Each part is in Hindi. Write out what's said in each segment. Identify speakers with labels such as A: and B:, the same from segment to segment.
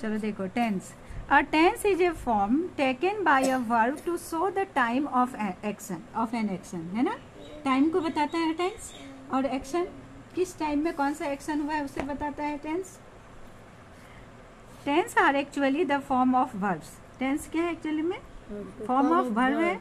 A: चलो देखो tense. A tense is a form taken by a verb to show the time of action, of an action, है ना। टाइम को बताता है टेंस, और एक्शन किस टाइम में कौन सा एक्शन हुआ है उसे बताता है tense. Tense are actually the form of verbs. Tense क्या है एक्चुअली में? फॉर्म ऑफ वर्ब है।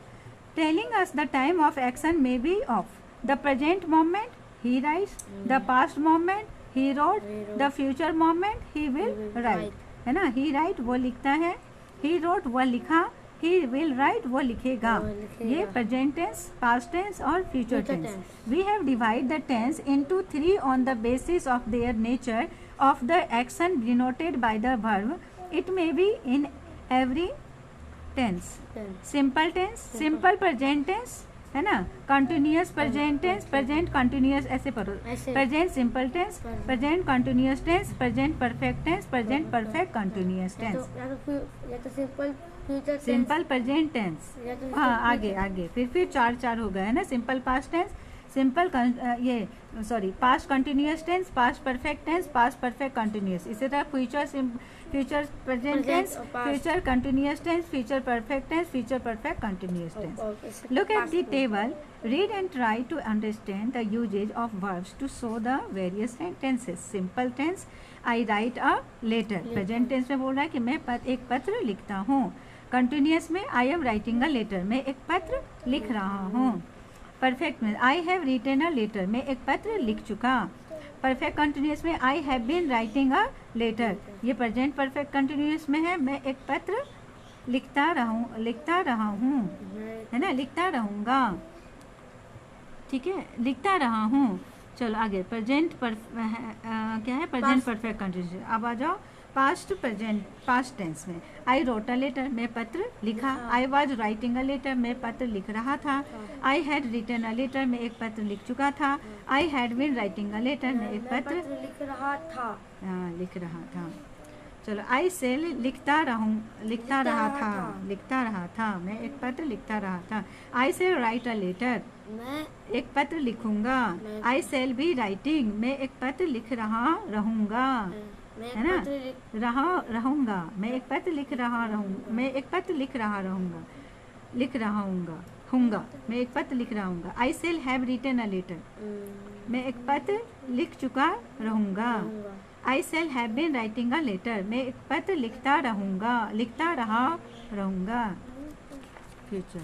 A: Telling us the time of action may be of the present moment, he writes, the past moment, he wrote, the future moment, he will write, है ना। ही राइट वो लिखता है, ही रोट वह लिखा, ही विल राइट वो लिखेगा। ये प्रेजेंट टेंस, पास्ट टेंस और future tense. We have divide the tense into 3 on the basis of their nature of the action denoted by the verb. It may be in every tense. Simple tense, simple present tense, है ना। Continuous present tense, present continuous, ऐसे पढ़ो। Present simple tense, present continuous tense, present perfect tense, present perfect continuous tense. Simple present tense, हाँ आगे आगे फिर 4 हो गए, है ना। सिंपल पास्ट टेंस, सिंपल ये sorry past continuous tense, past perfect tense, past perfect continuous. इसी तरह future present tense, future continuous tense, future perfect tense, future perfect continuous tense. Look at the table, read and try to understand the usage of verbs to show the various tenses. Simple tense, I write a letter. Present tense में बोल रहा है कि मैं एक पत्र लिखता हूँ। Continuous में I am writing a letter, मैं एक पत्र लिख रहा हूँ। परफेक्ट में I have written a letter, मैं एक पत्र लिख चुका। परफेक्ट कंटिन्यूअस में I have been writing a letter, ये प्रेजेंट परफेक्ट कंटिन्यूअस में है, मैं एक पत्र लिखता रहा हूँ, है ना, लिखता रहूँगा, ठीक है, लिखता रहा हूँ। चलो आगे प्रेजेंट क्या है? Present perfect continuous. अब आ जाओ पास्ट टेंस में। आई रोट अ लेटर, मैं पत्र लिखा। I was writing a letter, मैं पत्र लिख रहा था। I had written a letter, मैं एक पत्र लिख चुका था। I had been writing a letter, मैं एक पत्र लिख रहा था। चलो आई सेल, लिखता रहा था, मैं एक पत्र लिखता रहा था। आई सेल राइट अ लेटर, मैं एक पत्र लिखूंगा। आई सेल बी राइटिंग, मैं एक पत्र लिख रहा रहूंगा, है ना, रहूंगा, मैं एक पत्र लिख रहा रहूंगा। I shall have written a letter, मैं एक पत्र लिख चुका रहूंगा। I shall have been writing a letter, मैं एक पत्र लिखता रहा रहूंगा। फ्यूचर।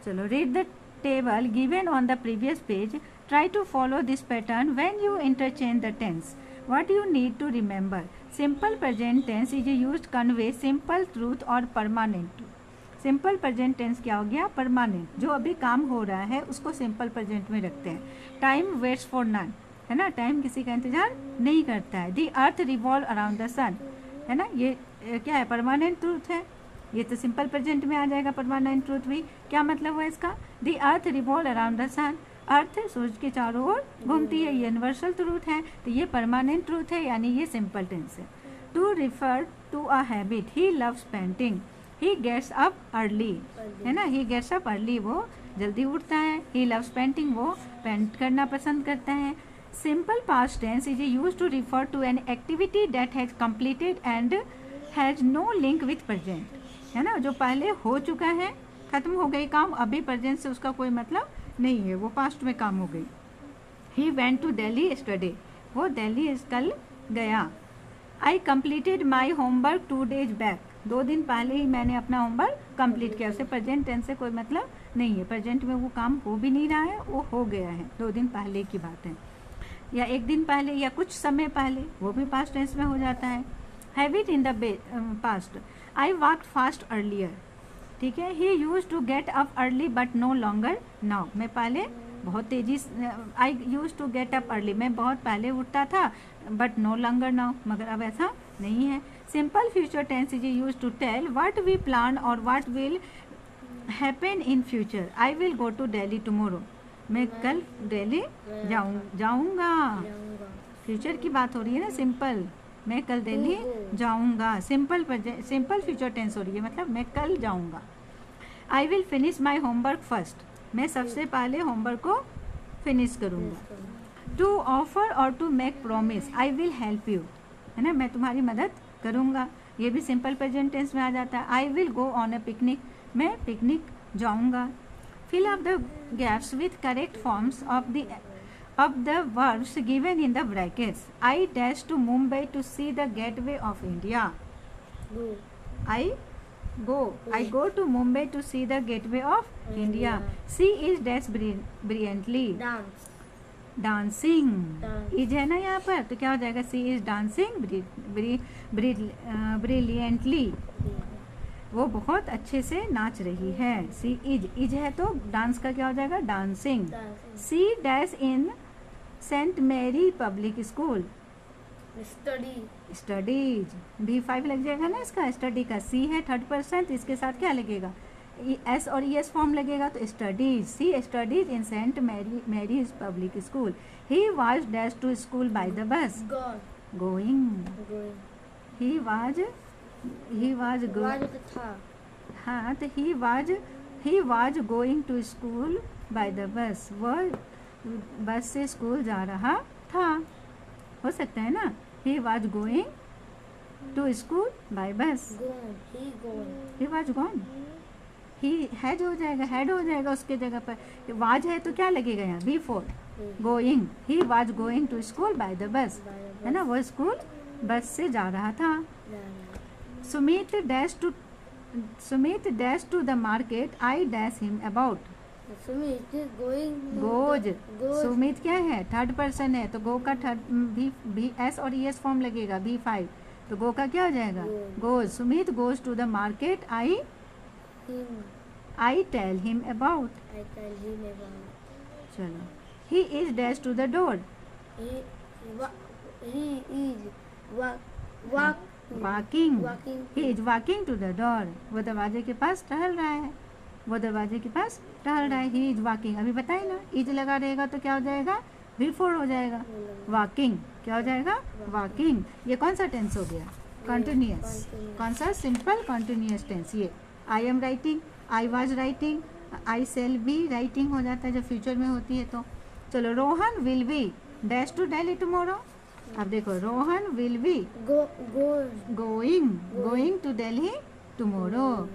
A: चलो read the table given on the previous page, try to follow this pattern when you interchange the tense. What you need to remember: simple present tense is used convey simple truth और permanent truth। Simple present tense क्या हो गया? परमानेंट, जो अभी काम हो रहा है उसको सिंपल प्रेजेंट में रखते हैं। टाइम वेट्स फॉर नन, है ना, टाइम किसी का इंतजार नहीं करता है। दी अर्थ रिवॉल्व अराउंड द सन, है ना, ये क्या है? परमानेंट ट्रूथ है। ये तो सिंपल प्रेजेंट में आ जाएगा परमानेंट ट्रूथ भी। क्या मतलब हुआ इसका? दी अर्थ रिवॉल्व अराउंड द सन, अर्थ सूरज के चारों ओर घूमती है, ये यूनिवर्सल ट्रूथ है, तो ये परमानेंट ट्रूथ है, यानी ये सिंपल टेंस है। To refer to a habit, he loves painting, he gets up early, है ना, ही गेट्स अप अर्ली, वो जल्दी उठता है। ही लव्स पेंटिंग, वो पेंट करना पसंद करता है। Simple past tense is used to refer to an activity that has completed and has no link with present, है ना, जो पहले हो चुका है, खत्म हो गई काम, अभी प्रेजेंट से उसका कोई मतलब नहीं है, वो पास्ट में काम हो गई। He went to Delhi yesterday, वो दिल्ली कल गया। I completed my homework 2 days बैक, 2 दिन पहले ही मैंने अपना होमवर्क कंप्लीट किया। उसे प्रेजेंट टेंस से कोई मतलब नहीं है, प्रेजेंट में वो काम हो भी नहीं रहा है, वो हो गया है, 2 दिन पहले की बात है, या 1 दिन पहले या कुछ समय पहले, वो भी पास्ट टेंस में हो जाता है। Have it in the past, I worked fast earlier, ठीक है। He use to get up early but no longer now, मैं पहले बहुत तेजी से, I use to get up early, मैं बहुत पहले उठता था, बट नो लॉन्गर नाउ, मगर अब ऐसा नहीं है। Simple future tense is use to tell what we plan और what will happen in future. I will go to Delhi tomorrow, मैं कल दिल्ली जाऊंगा। फ्यूचर की बात हो रही है ना, सिंपल, मैं कल दिल्ली जाऊंगा। सिंपल फ्यूचर टेंस हो रही है, मतलब मैं कल जाऊंगा। I will finish my homework first, मैं सबसे पहले होमवर्क को फिनिश करूंगा। To offer or to make promise, I will help you, है ना, मैं तुम्हारी मदद करूंगा। ये भी सिंपल प्रेजेंट टेंस में आ जाता है। I will go on a picnic, मैं पिकनिक जाऊंगा। Fill up the gaps with correct forms of the verbs given in the brackets. I dash to Mumbai to see the Gateway of India. I go to Mumbai to see the gateway of India. She is dash brilliantly dancing. Is है ना यहाँ पर, तो क्या हो जाएगा? She is dancing brilliantly. वो बहुत अच्छे से नाच रही है। She is है तो डांस का क्या हो जाएगा? Dancing. She dash in St. Mary Public School. Studies B5 लग जाएगा ना इसका, स्टडी का। सी है थर्ड पर्सन, इसके साथ क्या लगेगा? एस और ईएस फॉर्म लगेगा, तो studies. She studies in Saint Mary's Public School. He was dash to school by the bus. Going. He was हाँ, तो he was going to school by the bus. वह बस से स्कूल जा रहा था। हो सकता है ना? He was going to school by bus. He was gone. He had हो जाएगा उसके जगह पर। was है तो क्या लगेगा यहाँ? B4. Going. He was going to school by the bus. है ना? वो स्कूल बस से जा रहा था। Sumit dash to the market. I dash him about. Goes. Sumit क्या है? थर्ड पर्सन है, तो गो का थर्ड भी एस और ईएस फॉर्म लगेगा B5, तो गो का क्या हो जाएगा? Goes. Sumit goes to the market. I tell him about. चलो। He is dash to the door. Walking. He is walking to the door. वो दरवाजे के पास टहल रहा है। He is walking. अभी बताए ना, इज लगा रहेगा तो क्या हो जाएगा? B4 हो जाएगा। वॉकिंग क्या हो जाएगा? वॉकिंग। ये कौन सा टेंस हो गया? कंटिन्यूअस। कौन सा? Simple continuous tense. ये I am writing, I was writing, I shall be writing हो जाता है जब फ्यूचर में होती है तो। चलो। Rohan will be dash to Delhi tomorrow. अब देखो, Rohan will be going to Delhi tomorrow.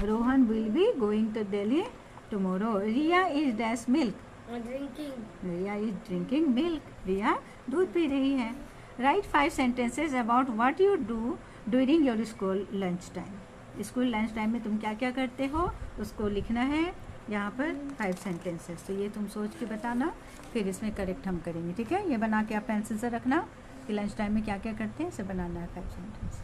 A: Rohan will be going to Delhi tomorrow. Riya is dash milk. Riya is drinking milk. Riya दूध पी रही है। Write 5 sentences about what you do during your school lunch time. School lunch time में तुम क्या क्या करते हो उसको लिखना है यहाँ पर 5 सेंटेंसेस। तो ये तुम सोच के बताना, फिर इसमें करेक्ट हम करेंगे। ठीक है? ये बना के आप पेंसिल से रखना कि लंच टाइम में क्या क्या करते हैं, इसे बनाना है 5 सेंटेंस।